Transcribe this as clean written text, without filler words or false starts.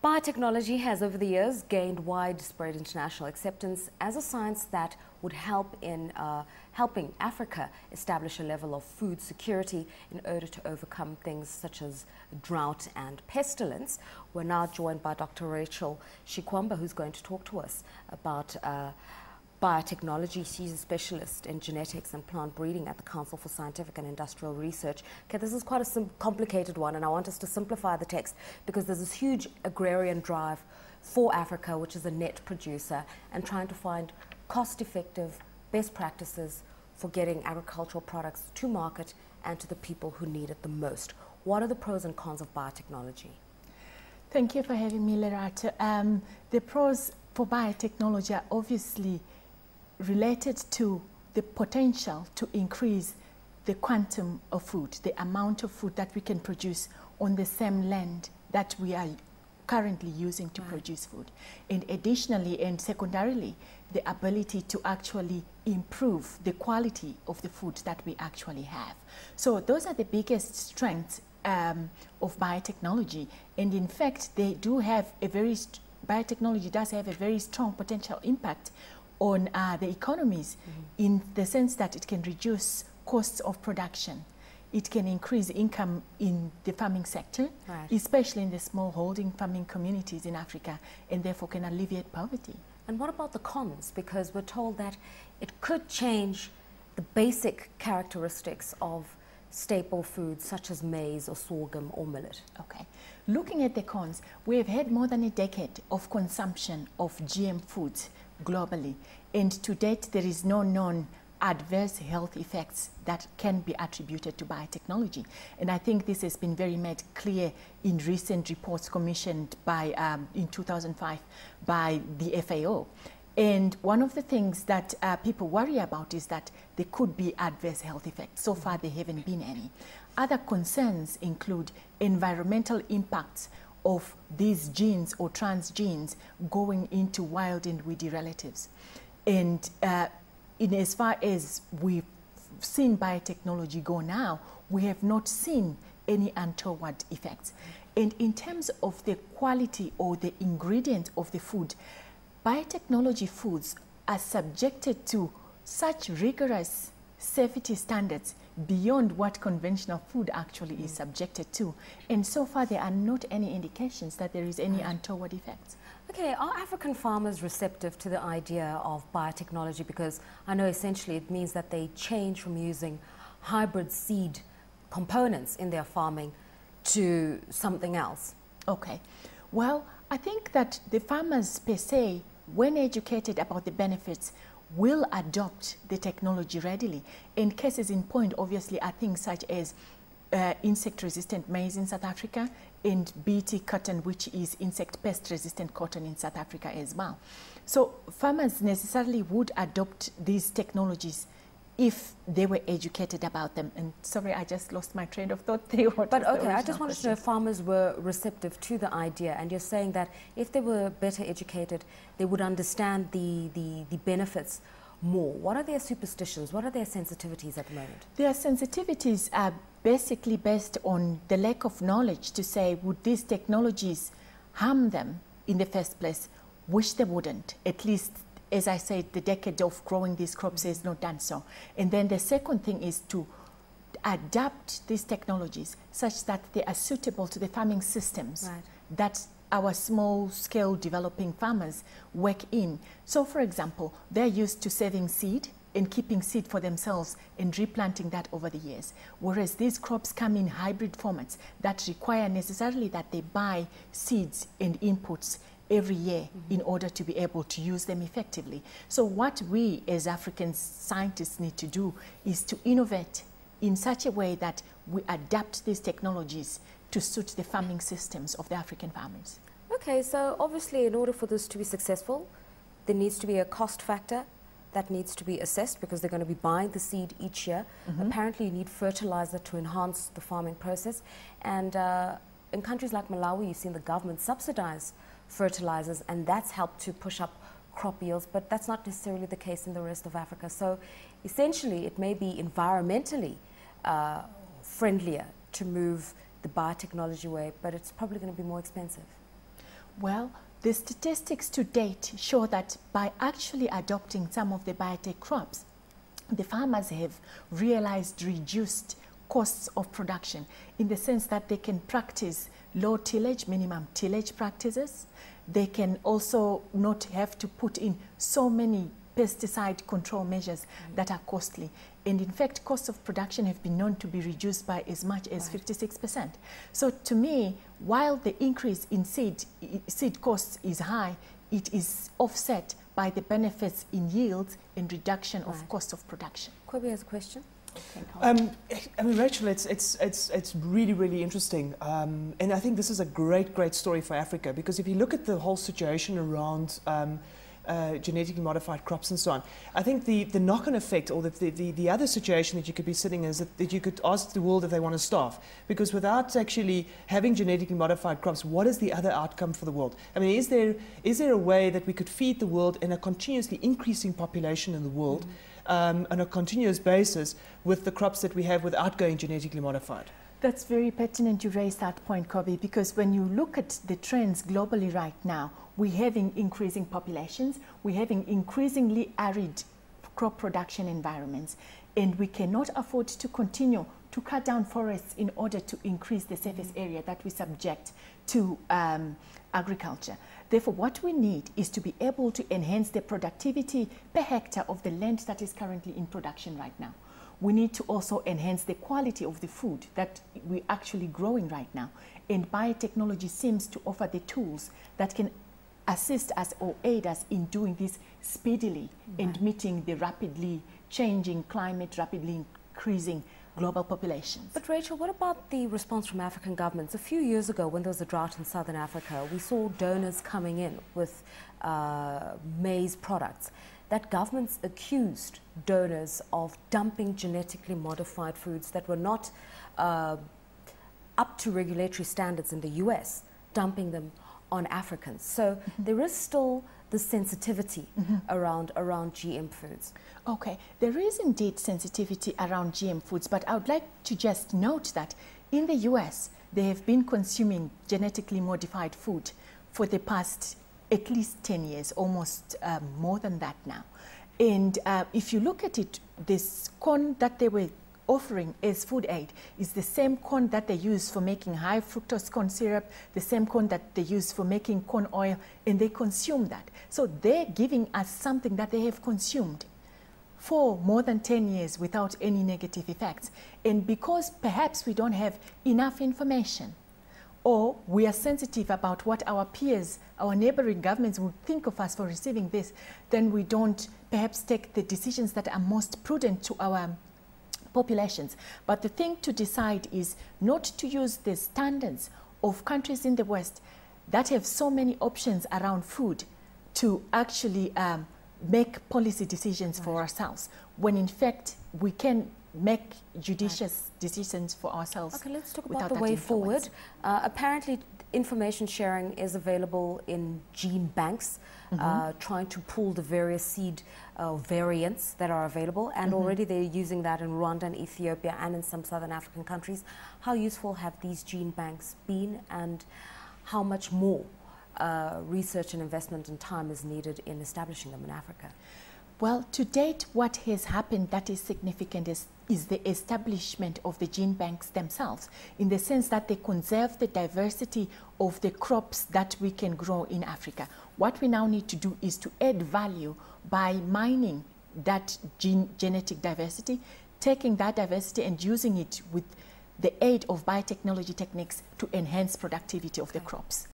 Biotechnology has over the years gained widespread international acceptance as a science that would help in helping Africa establish a level of food security in order to overcome things such as drought and pestilence. We're now joined by Dr. Rachel Shikwamba, who's going to talk to us about biotechnology. She's a specialist in genetics and plant breeding at the Council for Scientific and Industrial Research. Okay, this is quite a complicated one, and I want us to simplify the text because there's this huge agrarian drive for Africa, which is a net producer, and trying to find cost-effective best practices for getting agricultural products to market and to the people who need it the most. What are the pros and cons of biotechnology? Thank you for having me, Lerata. The pros for biotechnology are obviously related to the potential to increase the quantum of food, the amount of food that we can produce on the same land that we are currently using to produce food. And additionally and secondarily, the ability to actually improve the quality of the food that we actually have. So those are the biggest strengths of biotechnology. And in fact, they do have a biotechnology does have a very strong potential impact on the economies in the sense that it can reduce costs of production. It can increase income in the farming sector, especially in the small holding farming communities in Africa, and therefore can alleviate poverty. And what about the cons? Because we're told that it could change the basic characteristics of staple foods such as maize or sorghum or millet. Okay. Looking at the cons, we have had more than a decade of consumption of GM foods globally, and to date there is no known adverse health effects that can be attributed to biotechnology. And I think this has been very made clear in recent reports commissioned by in 2005 by the FAO. And one of the things that people worry about is that there could be adverse health effects. So far there haven't been any. Other concerns include environmental impacts of these genes or transgenes going into wild and weedy relatives. And in as far as we've seen biotechnology go now, we have not seen any untoward effects. And in terms of the quality or the ingredient of the food, biotechnology foods are subjected to such rigorous safety standards beyond what conventional food actually is subjected to. And so far there are not any indications that there is any untoward effects. Okay, are African farmers receptive to the idea of biotechnology? Because I know essentially it means that they change from using hybrid seed components in their farming to something else. Okay, well, I think that the farmers per se, when educated about the benefits, will adopt the technology readily. And cases in point obviously are things such as insect-resistant maize in South Africa and BT cotton, which is insect pest-resistant cotton in South Africa as well. So farmers necessarily would adopt these technologies if they were educated about them. And sorry, I just lost my train of thought there. But okay, I just wanted to know if farmers were receptive to the idea, and you're saying that if they were better educated, they would understand the benefits more. What are their superstitions? What are their sensitivities at the moment? Their sensitivities are basically based on the lack of knowledge to say, would these technologies harm them in the first place, which they wouldn't. At least, as I said, the decade of growing these crops has not done so. And then the second thing is to adapt these technologies such that they are suitable to the farming systems that our small-scale developing farmers work in. So, for example, they're used to saving seed and keeping seed for themselves and replanting that over the years. Whereas these crops come in hybrid formats that require necessarily that they buy seeds and inputs every year in order to be able to use them effectively. So what we as African scientists need to do is to innovate in such a way that we adapt these technologies to suit the farming systems of the African farmers. Okay, so obviously in order for this to be successful, there needs to be a cost factor that needs to be assessed because they're going to be buying the seed each year. Apparently you need fertilizer to enhance the farming process. And in countries like Malawi, you've seen the government subsidize fertilizers, and that's helped to push up crop yields, but that's not necessarily the case in the rest of Africa. So essentially it may be environmentally friendlier to move the biotechnology way, but it's probably going to be more expensive. Well, the statistics to date show that by actually adopting some of the biotech crops, the farmers have realized reduced costs of production in the sense that they can practice low tillage, minimum tillage practices. They can also not have to put in so many pesticide control measures that are costly. And in fact, costs of production have been known to be reduced by as much as 56%. So to me, while the increase in seed costs is high, it is offset by the benefits in yields and reduction of cost of production. Kobe has a question. I mean, Rachel, it's really, really interesting. And I think this is a great story for Africa, because if you look at the whole situation around genetically modified crops and so on, I think the knock-on effect, or the other situation that you could be sitting in, is that you could ask the world if they want to starve. Because without actually having genetically modified crops, what is the other outcome for the world? I mean, is there a way that we could feed the world in a continuously increasing population in the world on a continuous basis with the crops that we have without going genetically modified? That's very pertinent you raise that point, Kobe, because when you look at the trends globally right now, we're having increasing populations, we're having increasingly arid crop production environments, and we cannot afford to continue to cut down forests in order to increase the surface area that we subject to agriculture. Therefore, what we need is to be able to enhance the productivity per hectare of the land that is currently in production right now. We need to also enhance the quality of the food that we're actually growing right now. And biotechnology seems to offer the tools that can assist us or aid us in doing this speedily and meeting the rapidly changing climate, rapidly increasing global populations. But Rachel, what about the response from African governments? A few years ago, when there was a drought in southern Africa, we saw donors coming in with maize products. That governments accused donors of dumping genetically modified foods that were not up to regulatory standards in the US, dumping them on Africans. So there is still the sensitivity around GM foods. Okay, there is indeed sensitivity around GM foods, but I would like to just note that in the US, they have been consuming genetically modified food for the past at least 10 years, almost more than that now. And if you look at it, this corn that they were offering as food aid is the same corn that they use for making high fructose corn syrup, the same corn that they use for making corn oil, and they consume that. So they're giving us something that they have consumed for more than 10 years without any negative effects. And because perhaps we don't have enough information, or we are sensitive about what our peers, our neighboring governments would think of us for receiving this, then we don't perhaps take the decisions that are most prudent to our populations. But the thing to decide is not to use the standards of countries in the West that have so many options around food to actually make policy decisions for ourselves, when in fact we can make judicious decisions for ourselves. Okay, let's talk about the way forward. Apparently, information sharing is available in gene banks, trying to pool the various seed variants that are available, and already they're using that in Rwanda and Ethiopia and in some southern African countries. How useful have these gene banks been, and how much more research and investment and time is needed in establishing them in Africa? Well, to date, what has happened that is significant is the establishment of the gene banks themselves, in the sense that they conserve the diversity of the crops that we can grow in Africa. What we now need to do is to add value by mining that genetic diversity, taking that diversity and using it with the aid of biotechnology techniques to enhance productivity of the crops.